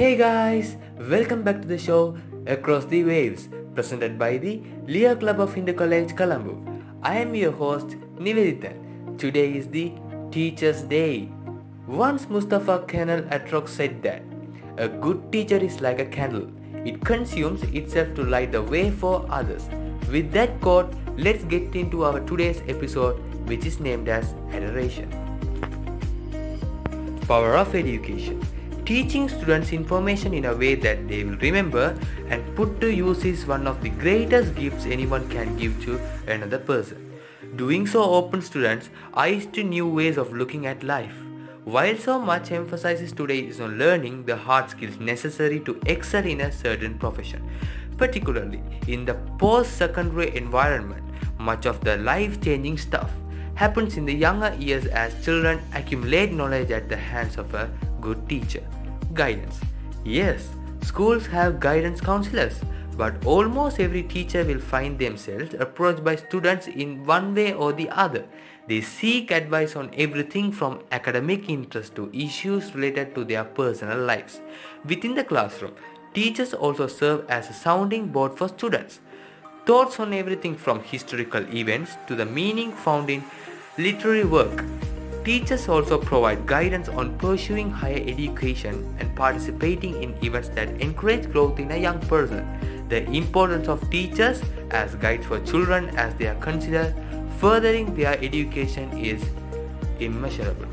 Hey guys, welcome back to the show Across the Waves, presented by the Leo Club of Hindu College, Colombo. I am your host Nivedita. Today is the Teacher's Day. Once Mustafa Kemal Atatürk said that a good teacher is like a candle. It consumes itself to light the way for others. With that quote, let's get into our today's episode, which is named as Adoration. Power of Education. Teaching students information in a way that they will remember and put to use is one of the greatest gifts anyone can give to another person. Doing so opens students' eyes to new ways of looking at life. While so much emphasis today is on learning the hard skills necessary to excel in a certain profession, particularly in the post-secondary environment, much of the life-changing stuff happens in the younger years as children accumulate knowledge at the hands of a good teacher. Guidance. Yes, schools have guidance counselors, but almost every teacher will find themselves approached by students in one way or the other. They seek advice on everything from academic interest to issues related to their personal lives. Within the classroom, teachers also serve as a sounding board for students. Thoughts on everything from historical events to the meaning found in literary work. Teachers also provide guidance on pursuing higher education and participating in events that encourage growth in a young person. The importance of teachers as guides for children as they are considered furthering their education is immeasurable.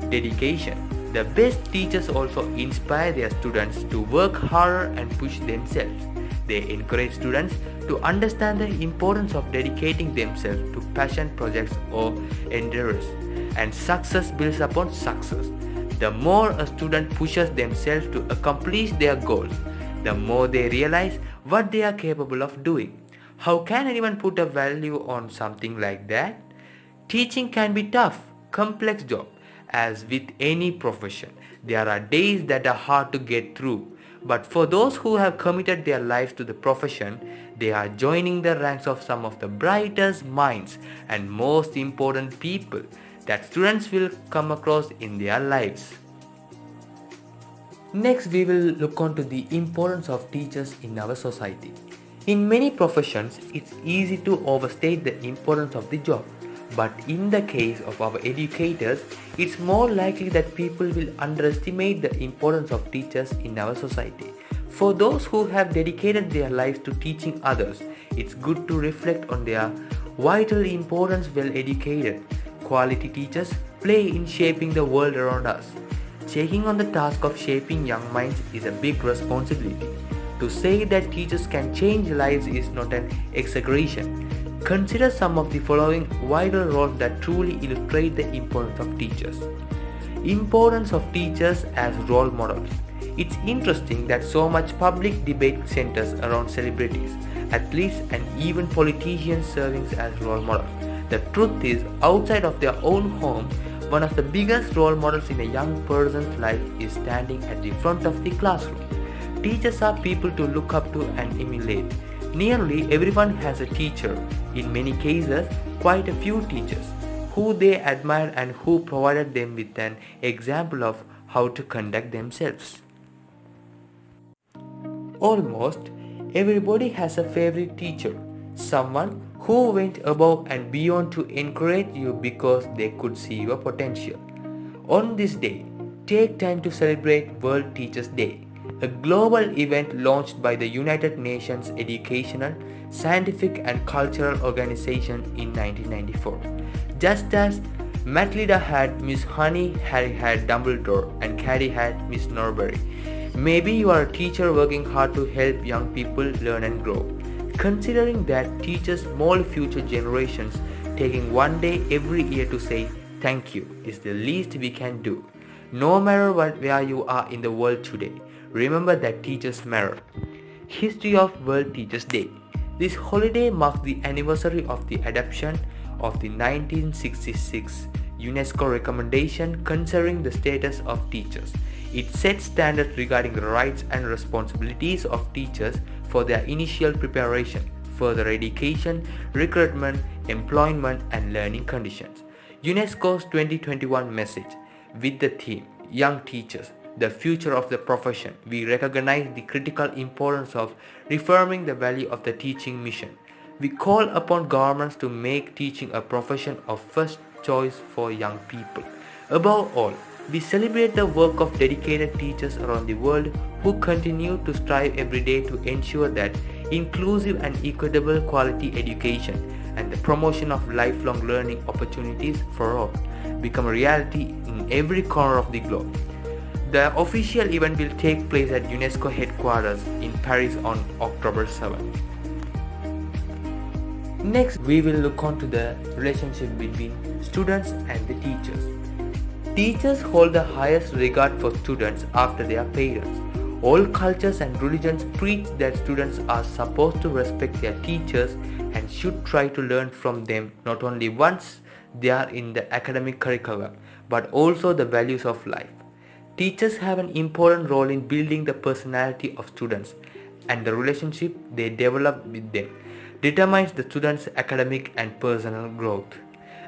Dedication. The best teachers also inspire their students to work harder and push themselves. They encourage students to understand the importance of dedicating themselves to passion projects or endeavors. And success builds upon success. The more a student pushes themselves to accomplish their goals, the more they realize what they are capable of doing. How can anyone put a value on something like that? Teaching can be tough, complex job. As with any profession, there are days that are hard to get through. But for those who have committed their lives to the profession, they are joining the ranks of some of the brightest minds and most important people that students will come across in their lives. Next, we will look on to the importance of teachers in our society. In many professions, it's easy to overstate the importance of the job. But in the case of our educators, it's more likely that people will underestimate the importance of teachers in our society. For those who have dedicated their lives to teaching others, it's good to reflect on their vital importance. Well-educated, quality teachers play in shaping the world around us. Taking on the task of shaping young minds is a big responsibility. To say that teachers can change lives is not an exaggeration. Consider some of the following vital roles that truly illustrate the importance of teachers. Importance of teachers as role models. It's interesting that so much public debate centers around celebrities, athletes, and even politicians serving as role models. The truth is, outside of their own home, one of the biggest role models in a young person's life is standing at the front of the classroom. Teachers are people to look up to and emulate. Nearly everyone has a teacher, in many cases quite a few teachers, who they admire and who provided them with an example of how to conduct themselves. Almost everybody has a favorite teacher, someone who went above and beyond to encourage you because they could see your potential. On this day, take time to celebrate World Teachers' Day, a global event launched by the United Nations Educational, Scientific and Cultural Organization in 1994. Just as Matilda had Miss Honey, Harry had Dumbledore, and Carrie had Miss Norbury. Maybe you are a teacher working hard to help young people learn and grow. Considering that teachers mold future generations, taking one day every year to say thank you is the least we can do. No matter where you are in the world today, remember that teachers matter. History of World Teachers' Day. This holiday marks the anniversary of the adoption of the 1966 UNESCO recommendation concerning the status of teachers. It sets standards regarding the rights and responsibilities of teachers for their initial preparation, further education, recruitment, employment, and learning conditions. UNESCO's 2021 message with the theme Young Teachers the future of the profession. We recognize the critical importance of reforming the value of the teaching mission. We call upon governments to make teaching a profession of first choice for young people. Above all, we celebrate the work of dedicated teachers around the world who continue to strive every day to ensure that inclusive and equitable quality education and the promotion of lifelong learning opportunities for all become a reality in every corner of the globe. The official event will take place at UNESCO headquarters in Paris on October 7. Next, we will look on to the relationship between students and the teachers. Teachers hold the highest regard for students after their parents. All cultures and religions preach that students are supposed to respect their teachers and should try to learn from them not only once they are in the academic curriculum, but also the values of life. Teachers have an important role in building the personality of students, and the relationship they develop with them determines the students' academic and personal growth.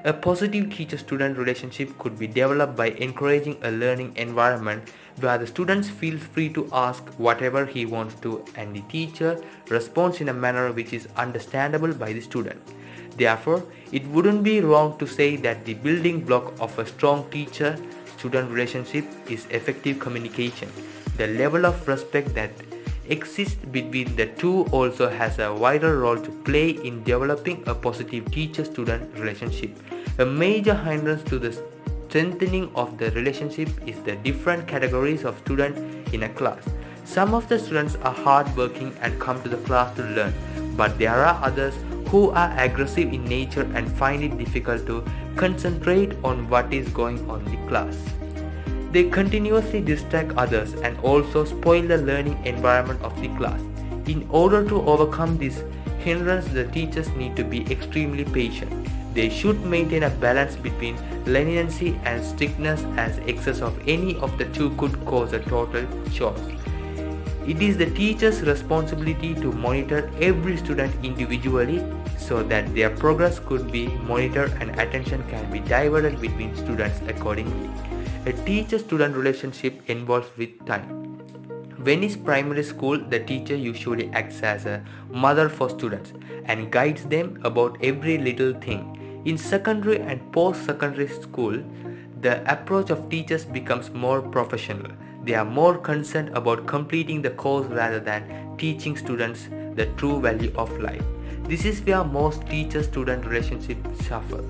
A positive teacher-student relationship could be developed by encouraging a learning environment where the student feels free to ask whatever he wants to and the teacher responds in a manner which is understandable by the student. Therefore, it wouldn't be wrong to say that the building block of a strong teacher-student relationship is effective communication. The level of respect that exists between the two also has a vital role to play in developing a positive teacher-student relationship. A major hindrance to the strengthening of the relationship is the different categories of students in a class. Some of the students are hardworking and come to the class to learn, but there are others who are aggressive in nature and find it difficult to concentrate on what is going on in the class. They continuously distract others and also spoil the learning environment of the class. In order to overcome this hindrance, the teachers need to be extremely patient. They should maintain a balance between leniency and strictness, as excess of any of the two could cause a total chaos. It is the teacher's responsibility to monitor every student individually so that their progress could be monitored and attention can be diverted between students accordingly. A teacher-student relationship involves with time. When in primary school, the teacher usually acts as a mother for students and guides them about every little thing. In secondary and post-secondary school, the approach of teachers becomes more professional. They are more concerned about completing the course rather than teaching students the true value of life. This is where most teacher-student relationships suffer.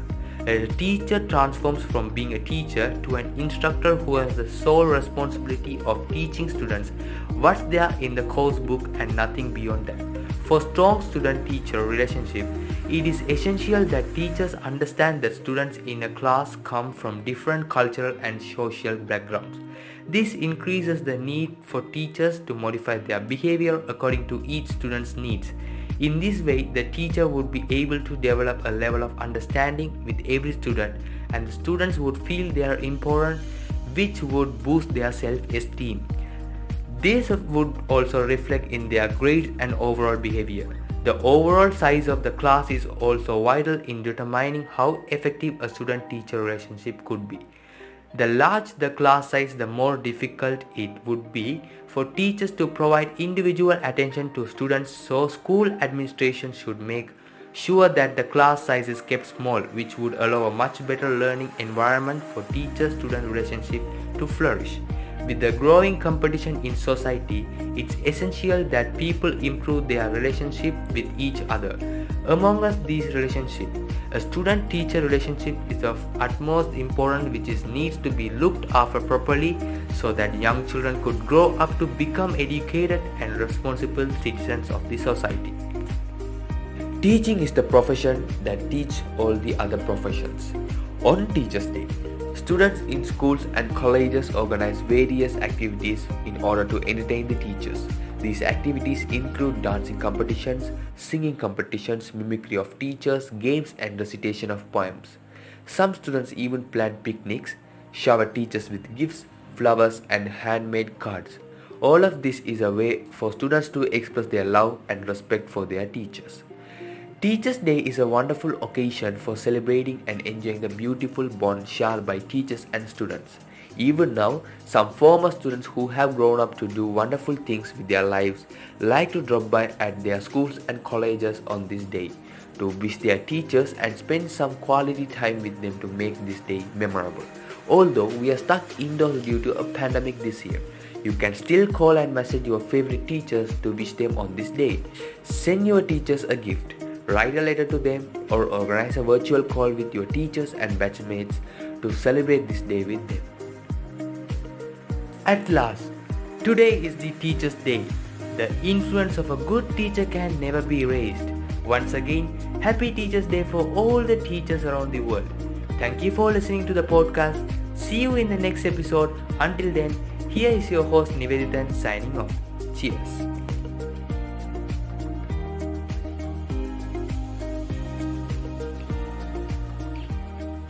A teacher transforms from being a teacher to an instructor who has the sole responsibility of teaching students what's there in the course book and nothing beyond that. For strong student-teacher relationship, it is essential that teachers understand that students in a class come from different cultural and social backgrounds. This increases the need for teachers to modify their behavior according to each student's needs. In this way, the teacher would be able to develop a level of understanding with every student, and the students would feel they are important, which would boost their self-esteem. This would also reflect in their grades and overall behavior. The overall size of the class is also vital in determining how effective a student-teacher relationship could be. The larger the class size, the more difficult it would be for teachers to provide individual attention to students, so school administration should make sure that the class size is kept small, which would allow a much better learning environment for teacher-student relationship to flourish. With the growing competition in society, it's essential that people improve their relationship with each other. Among us, these relationships, a student-teacher relationship is of utmost importance, which needs to be looked after properly so that young children could grow up to become educated and responsible citizens of the society. Teaching is the profession that teaches all the other professions. On Teachers' Day, students in schools and colleges organize various activities in order to entertain the teachers. These activities include dancing competitions, singing competitions, mimicry of teachers, games and recitation of poems. Some students even plan picnics, shower teachers with gifts, flowers and handmade cards. All of this is a way for students to express their love and respect for their teachers. Teachers' Day is a wonderful occasion for celebrating and enjoying the beautiful bond shared by teachers and students. Even now, some former students who have grown up to do wonderful things with their lives like to drop by at their schools and colleges on this day to wish their teachers and spend some quality time with them to make this day memorable. Although we are stuck indoors due to a pandemic this year, you can still call and message your favorite teachers to wish them on this day. Send your teachers a gift, write a letter to them, or organize a virtual call with your teachers and batchmates to celebrate this day with them. At last, today is the Teacher's Day. The influence of a good teacher can never be erased. Once again, happy Teacher's Day for all the teachers around the world. Thank you for listening to the podcast. See you in the next episode. Until then, here is your host Nivedithan signing off. Cheers.